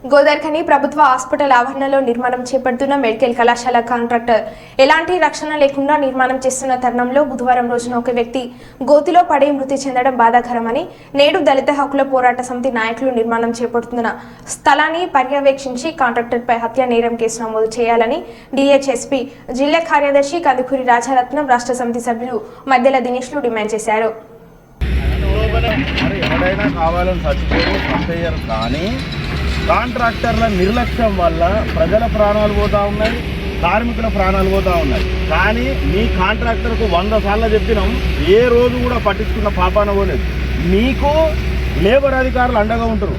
గోదావరిఖని ప్రభుత్వ హాస్పిటల్ ఆవరణలో నిర్మాణం చేపడుతున్న మెడికల్ కళాశాల కాంట్రాక్టర్ ఎలాంటి రక్షణ లేకుండా నిర్మాణం చేస్తున్న తరుణంలో బుధవారం రోజున ఒక వ్యక్తి గోతిలో పడి మృతి చెందడం బాధాకరమని నేడు దళిత హక్కుల పోరాట సమితి నాయకులు నిర్మాణం చేపడుతున్న స్థలాన్ని పర్యవేక్షించి కాంట్రాక్టర్పై హత్య నేరం కేసు నమోదు చేయాలని డిహెచ్ఎస్పీ జిల్లా కార్యదర్శి కందుకూరి రాజారత్నం రాష్ట్ర సమితి సభ్యులు మధ్యల దినేష్లు డిమాండ్ చేశారు. ఎవరైనా కావాలని చచ్చిపోయారు కానీ కాంట్రాక్టర్ల నిర్లక్ష్యం వల్ల ప్రజల ప్రాణాలు పోతూ ఉన్నాయి, కార్మికుల ప్రాణాలు పోతూ ఉన్నాయి. కానీ మీ కాంట్రాక్టర్కు 100 సార్లు చెప్పినాం, ఏ రోజు కూడా పట్టించుకున్న పాపాన పోలేదు. మీకు లేబర్ అధికారులు అండగా ఉంటారు.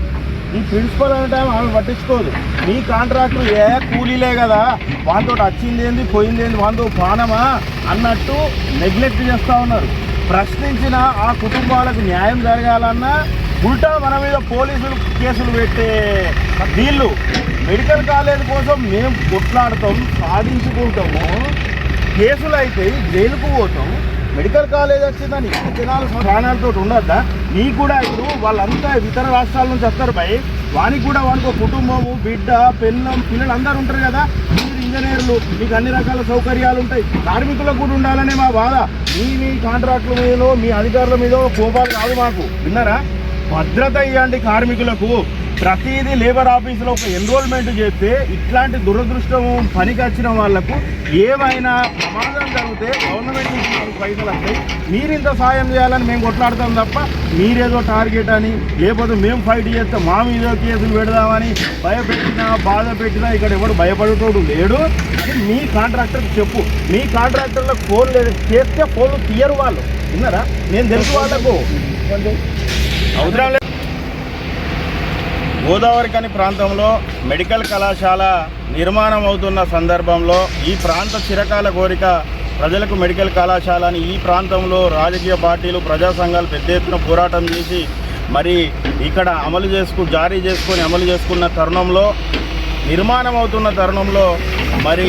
ఈ ప్రిన్సిపల్ అనే టైం ఆమె పట్టించుకోదు. మీ కాంట్రాక్టర్ కూలీలే కదా, వాళ్ళతో వచ్చింది ఏంది పోయింది ఏంది వాళ్ళతో ప్రాణమా అన్నట్టు నెగ్లెక్ట్ చేస్తూ ఉన్నారు. ప్రశ్నించిన ఆ కుటుంబాలకు న్యాయం జరగాలన్నా ఉల్టా మన మీద పోలీసులు కేసులు పెట్టే వీళ్ళు మెడికల్ కాలేజ్ కోసం మేము కొట్లాడతాం, సాధించుకుంటాము. కేసులు అయితే జైలుకు పోతాం. మెడికల్ కాలేజ్ వచ్చిందని జనాలు ప్రాణాలతో ఉండద్దా? నీకు కూడా ఇప్పుడు వాళ్ళంతా ఇతర రాష్ట్రాల నుంచి వస్తారు పై వానికి కూడా వానికి కుటుంబము, బిడ్డ, పిల్లలు అందరూ ఉంటారు కదా. మీరు ఇంజనీర్లు, మీకు అన్ని రకాల సౌకర్యాలు ఉంటాయి. కార్మికులకు కూడా ఉండాలనే మా బాధ. మీ కాంట్రాక్టుల మీద, మీ అధికారుల మీద కోపాలు కాదు మాకు. విన్నారా? భద్రత ఇవ్వండి కార్మికులకు. ప్రతిదీ లేబర్ ఆఫీసులో ఒక ఎన్రోల్మెంట్ చేస్తే ఇట్లాంటి దురదృష్టం పనికి వచ్చిన వాళ్లకు ఏమైనా ప్రమాదం జరిగితే గవర్నమెంట్ నుంచి మనకు పైసలు వస్తాయి. మీరింత సాయం చేయాలని మేము కొట్లాడతాం తప్ప మీరేదో టార్గెట్ అని లేకపోతే మేము ఫైట్ చేస్తే మా మీద కేసులు పెడదామని భయపెట్టినా బాధ పెట్టినా ఇక్కడ ఎవడు భయపడేటోడు లేడు. అది మీ కాంట్రాక్టర్కి చెప్పు. మీ కాంట్రాక్టర్లకు ఫోన్ చేస్తే ఫోన్లు తీయరు వాళ్ళు. విన్నారా? నేను తెలుసు వాళ్ళకు అవసరం లేదు. గోదావరిఖని ప్రాంతంలో మెడికల్ కళాశాల నిర్మాణం అవుతున్న సందర్భంలో ఈ ప్రాంత చిరకాల కోరిక ప్రజలకు మెడికల్ కళాశాలని ఈ ప్రాంతంలో రాజకీయ పార్టీలు, ప్రజా సంఘాలు పెద్ద ఎత్తున పోరాటం చేసి మరి ఇక్కడ జారీ చేసుకొని అమలు చేసుకున్న తరుణంలో, నిర్మాణం అవుతున్న తరుణంలో మరి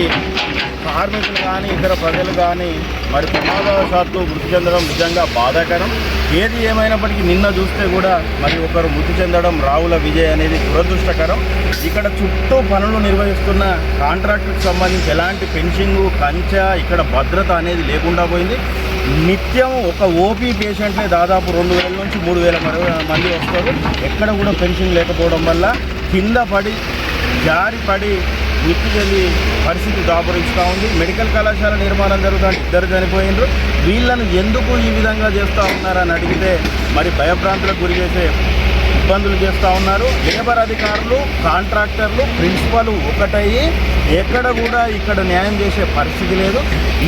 కార్మికులు కానీ ఇతర ప్రజలు కానీ మరి ప్రమాదవశాత్తు మృతి చెందడం నిజంగా బాధాకరం. ఏది ఏమైనప్పటికీ నిన్న చూస్తే కూడా మరి ఒకరు మృతి చెందడం రావుల విజయ్ అనేది దురదృష్టకరం. ఇక్కడ చుట్టూ పనులు నిర్వహిస్తున్న కాంట్రాక్టుకు సంబంధించి ఎలాంటి ఫెన్సింగ్, కంచె, ఇక్కడ భద్రత అనేది లేకుండా పోయింది. నిత్యం ఒక ఓపీ పేషెంట్లే దాదాపు 2000 నుంచి 3000 మంది వస్తారు. ఎక్కడ కూడా ఫెన్సింగ్ లేకపోవడం వల్ల కింద పడి జారిపడి మృతి చెంది పరిస్థితి దాపురిస్తూ ఉంది. మెడికల్ కళాశాల నిర్మాణం జరుగుతుంది, 2 చనిపోయినారు. వీళ్ళను ఎందుకు ఈ విధంగా చేస్తూ ఉన్నారని అడిగితే మరి భయభ్రాంతులకు గురి చేసే ఇబ్బందులు చేస్తూ ఉన్నారు. లేబర్ అధికారులు, కాంట్రాక్టర్లు, ప్రిన్సిపల్ ఒకటయ్యి ఎక్కడ కూడా ఇక్కడ న్యాయం చేసే పరిస్థితి లేదు.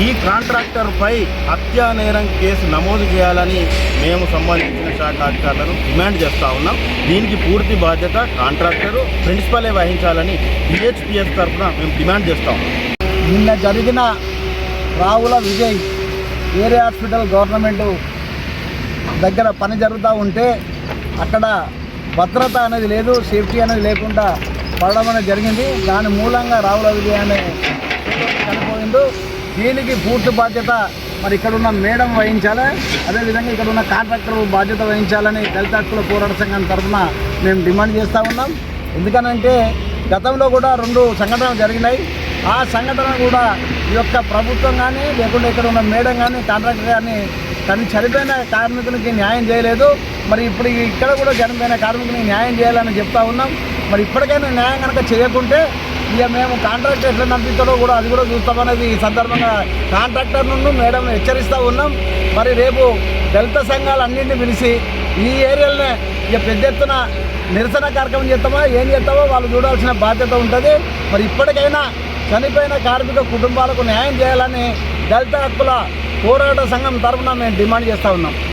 ఈ కాంట్రాక్టర్పై హత్యా నేరం కేసు నమోదు చేయాలని మేము సంబంధించిన శాఖ అధికారులను డిమాండ్ చేస్తూ ఉన్నాం. దీనికి పూర్తి బాధ్యత కాంట్రాక్టరు, ప్రిన్సిపలే వహించాలని డిహెచ్పిఎస్ తరఫున మేము డిమాండ్ చేస్తాం. నిన్న జరిగిన Ravula Vijay area hospital government దగ్గర పని జరుగుతూ ఉంటే అక్కడ భద్రత అనేది లేదు, సేఫ్టీ అనేది లేకుండా పడడం అనేది జరిగింది. దాని మూలంగా రావుల విజయ్ అనే చనిపోయిండు. దీనికి పూర్తి బాధ్యత మరి ఇక్కడ ఉన్న మేడం వహించాలి, అదేవిధంగా ఇక్కడ ఉన్న కాంట్రాక్టర్ బాధ్యత వహించాలని దళిత హక్కుల పోరాట సంఘం తరఫున మేము డిమాండ్ చేస్తూ ఉన్నాం. ఎందుకనంటే గతంలో కూడా 2 సంఘటనలు జరిగినాయి. ఆ సంఘటన కూడా ఈ యొక్క ప్రభుత్వం కానీ లేకుంటే ఇక్కడ ఉన్న మేడం కానీ కాంట్రాక్టర్ కానీ చనిపోయిన కార్మికునికి న్యాయం చేయలేదు. మరి ఇప్పుడు ఇక్కడ కూడా చనిపోయిన కార్మికునికి న్యాయం చేయాలని చెప్తా ఉన్నాం. మరి ఇప్పటికైనా న్యాయం కనుక చేయకుంటే ఇక మేము కాంట్రాక్టర్ ఎట్లా నడిపిస్తాడో కూడా అది కూడా చూస్తామనేది ఈ సందర్భంగా కాంట్రాక్టర్ నుండి మేడం హెచ్చరిస్తూ ఉన్నాం. మరి రేపు దళిత సంఘాలన్నింటినీ పిలిచి ఈ ఏరియాలోనే ఇక పెద్ద ఎత్తున నిరసన కార్యక్రమం చేస్తామో ఏం చేస్తామో వాళ్ళు చూడాల్సిన బాధ్యత ఉంటుంది. మరి ఇప్పటికైనా చనిపోయిన కార్మిక కుటుంబాలకు న్యాయం చేయాలని దళిత హక్కుల పోరాట సంఘం తరఫున మేము డిమాండ్ చేస్తూ ఉన్నాం.